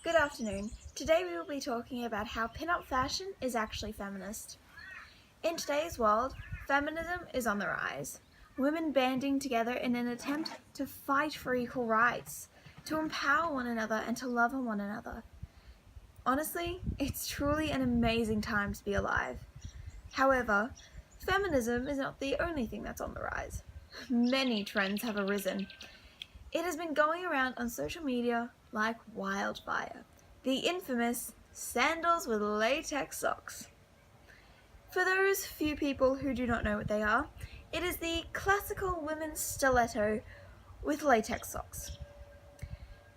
Good afternoon. Today we will be talking about how pin-up fashion is actually feminist. In today's world, feminism is on the rise. Women banding together in an attempt to fight for equal rights, to empower one another and to love one another. Honestly, it's truly an amazing time to be alive. However, feminism is not the only thing that's on the rise. Many trends have arisen. It has been going around on social media like wildfire. The infamous sandals with latex socks. For those few people who do not know what they are, it is the classical women's stiletto with latex socks.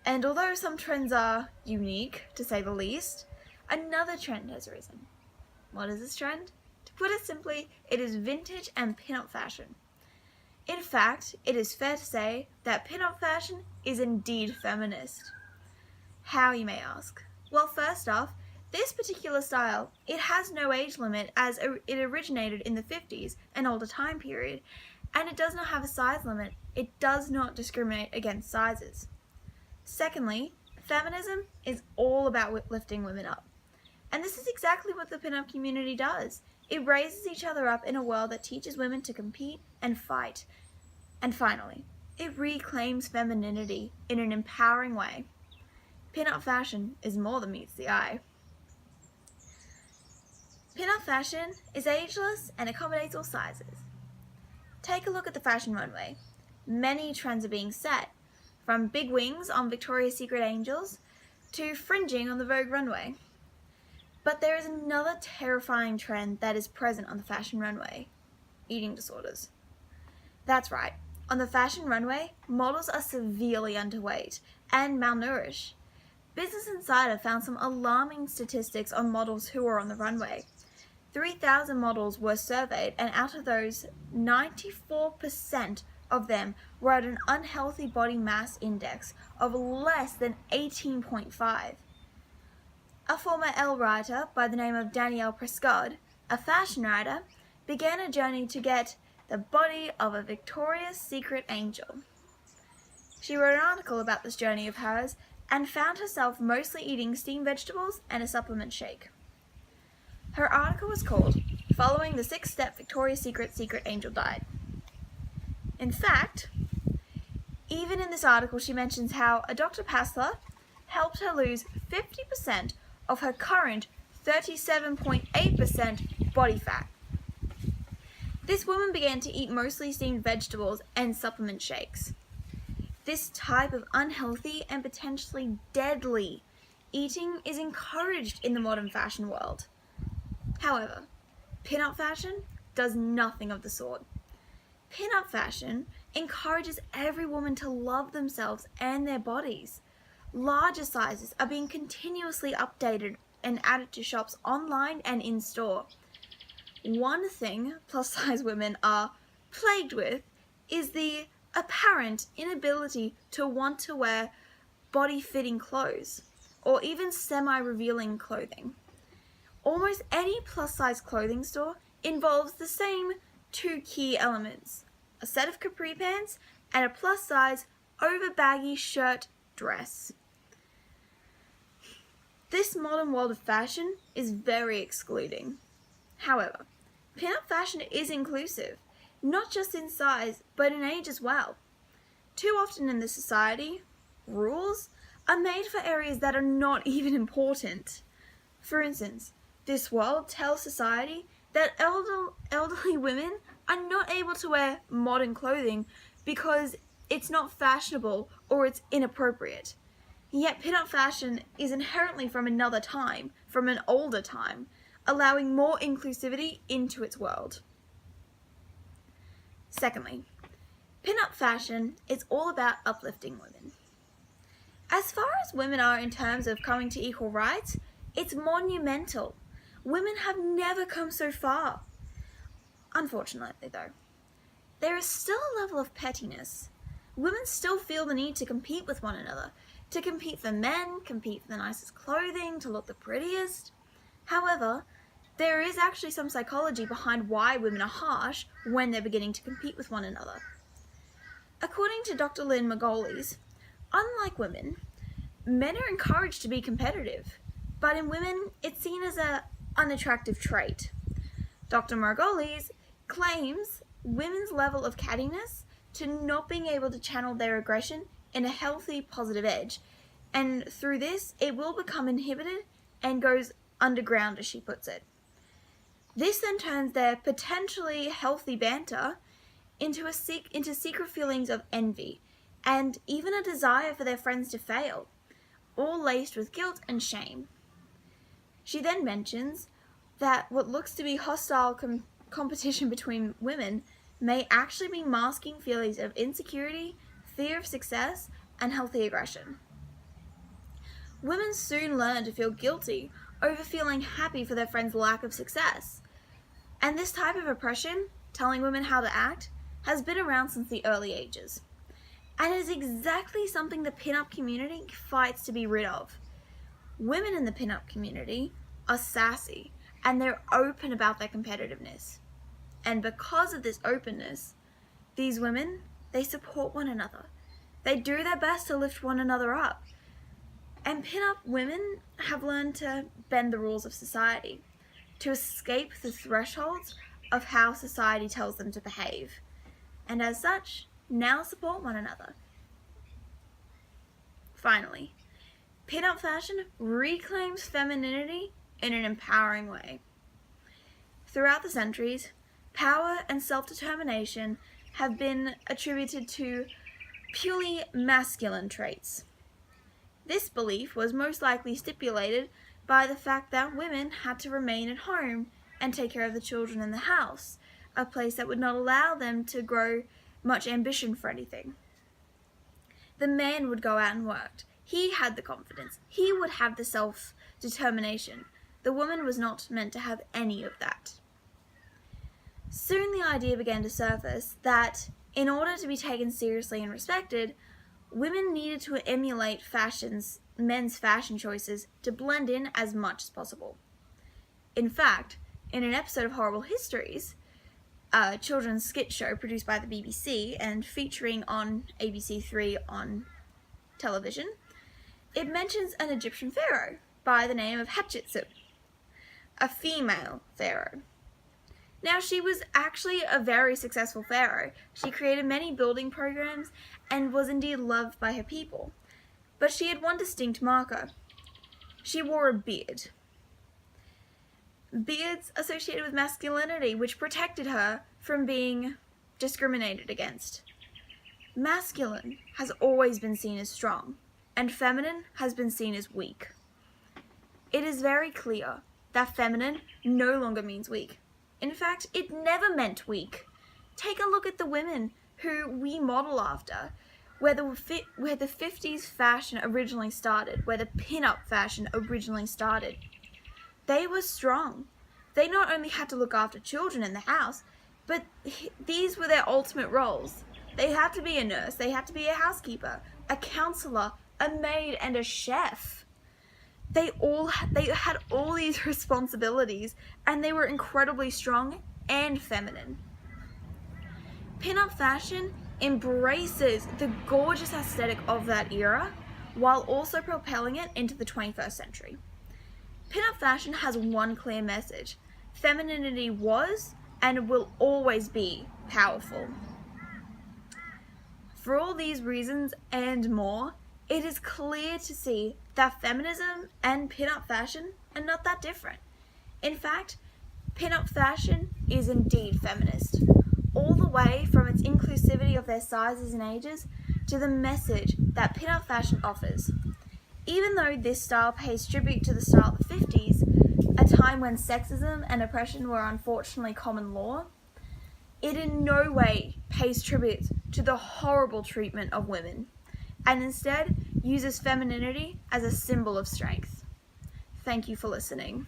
And although some trends are unique, to say the least, another trend has arisen. What is this trend? To put it simply, it is vintage and pin-up fashion. In fact, it is fair to say that pin-up fashion is indeed feminist. How, you may ask? Well, first off, this particular style, it has no age limit as it originated in the 50s, an older time period, and it does not have a size limit. It does not discriminate against sizes. Secondly, feminism is all about lifting women up. And this is exactly what the pin-up community does. It raises each other up in a world that teaches women to compete and fight. And finally, it reclaims femininity in an empowering way. Pin-up fashion is more than meets the eye. Pin-up fashion is ageless and accommodates all sizes. Take a look at the fashion runway. Many trends are being set, from big wings on Victoria's Secret angels to fringing on the Vogue runway. But there is another terrifying trend that is present on the fashion runway: eating disorders. That's right, on the fashion runway, models are severely underweight and malnourished. Business Insider found some alarming statistics on models who were on the runway. 3,000 models were surveyed, and out of those, 94% of them were at an unhealthy body mass index of less than 18.5. A former Elle writer by the name of Danielle Prescott, a fashion writer, began a journey to get the body of a Victoria's Secret angel. She wrote an article about this journey of hers and found herself mostly eating steamed vegetables and a supplement shake. Her article was called "Following the 6-Step Victoria's Secret Angel Diet." In fact, even in this article she mentions how a Dr. Passler helped her lose 50% of her current 37.8% body fat. This woman began to eat mostly steamed vegetables and supplement shakes. This type of unhealthy and potentially deadly eating is encouraged in the modern fashion world. However, pin-up fashion does nothing of the sort. Pin-up fashion encourages every woman to love themselves and their bodies. Larger sizes are being continuously updated and added to shops online and in-store. One thing plus-size women are plagued with is the apparent inability to want to wear body-fitting clothes or even semi-revealing clothing. Almost any plus-size clothing store involves the same two key elements: a set of capri pants and a plus-size over-baggy shirt dress. This modern world of fashion is very excluding. However, pin-up fashion is inclusive, not just in size, but in age as well. Too often in this society, rules are made for areas that are not even important. For instance, this world tells society that elderly women are not able to wear modern clothing because it's not fashionable or it's inappropriate. Yet pin-up fashion is inherently from another time, from an older time, allowing more inclusivity into its world. Secondly, pin-up fashion is all about uplifting women. As far as women are in terms of coming to equal rights, it's monumental. Women have never come so far. Unfortunately, though, there is still a level of pettiness. Women still feel the need to compete with one another, to compete for men, compete for the nicest clothing, to look the prettiest. However, there is actually some psychology behind why women are harsh when they're beginning to compete with one another. According to Dr. Lynn Margulies, unlike women, Men are encouraged to be competitive, but in women, it's seen as an unattractive trait. Dr. Margolis claims women's level of cattiness to not being able to channel their aggression in a healthy, positive edge, and through this, it will become inhibited and goes underground, as she puts it. This then turns their potentially healthy banter into secret feelings of envy and even a desire for their friends to fail, all laced with guilt and shame. She then mentions that what looks to be hostile competition between women may actually be masking feelings of insecurity, fear of success, and healthy aggression. Women soon learn to feel guilty over feeling happy for their friends' lack of success. And this type of oppression, telling women how to act, has been around since the early ages. And is exactly something the pinup community fights to be rid of. Women in the pinup community are sassy, and they're open about their competitiveness. And because of this openness, these women, they support one another. They do their best to lift one another up. And pinup women have learned to bend the rules of society, to escape the thresholds of how society tells them to behave, and as such, now support one another. Finally, pinup fashion reclaims femininity in an empowering way. Throughout the centuries, power and self-determination have been attributed to purely masculine traits. This belief was most likely stipulated by the fact that women had to remain at home and take care of the children in the house, a place that would not allow them to grow much ambition for anything. The man would go out and work. He had the confidence. He would have the self-determination. The woman was not meant to have any of that. Soon the idea began to surface that in order to be taken seriously and respected, women needed to emulate men's fashion choices to blend in as much as possible. In fact, in an episode of Horrible Histories, a children's skit show produced by the BBC and featuring on ABC3 on television, it mentions an Egyptian pharaoh by the name of Hatshepsut, a female pharaoh. Now, she was actually a very successful pharaoh. She created many building programs and was indeed loved by her people. But she had one distinct marker. She wore a beard. Beards associated with masculinity, which protected her from being discriminated against. Masculine has always been seen as strong, and feminine has been seen as weak. It is very clear that feminine no longer means weak. In fact, it never meant weak. Take a look at the women who we model after, where the 50s fashion originally started, where the pin-up fashion originally started. They were strong. They not only had to look after children in the house, but these were their ultimate roles. They had to be a nurse, they had to be a housekeeper, a counselor, a maid, and a chef. They had all these responsibilities, and they were incredibly strong and feminine. Pin-up fashion embraces the gorgeous aesthetic of that era, while also propelling it into the 21st century. Pin-up fashion has one clear message: femininity was and will always be powerful. For all these reasons and more, it is clear to see that feminism and pin-up fashion are not that different. In fact, pin-up fashion is indeed feminist, all the way from its inclusivity of their sizes and ages to the message that pin-up fashion offers. Even though this style pays tribute to the style of the 50s, a time when sexism and oppression were unfortunately common law, it in no way pays tribute to the horrible treatment of women, and instead uses femininity as a symbol of strength. Thank you for listening.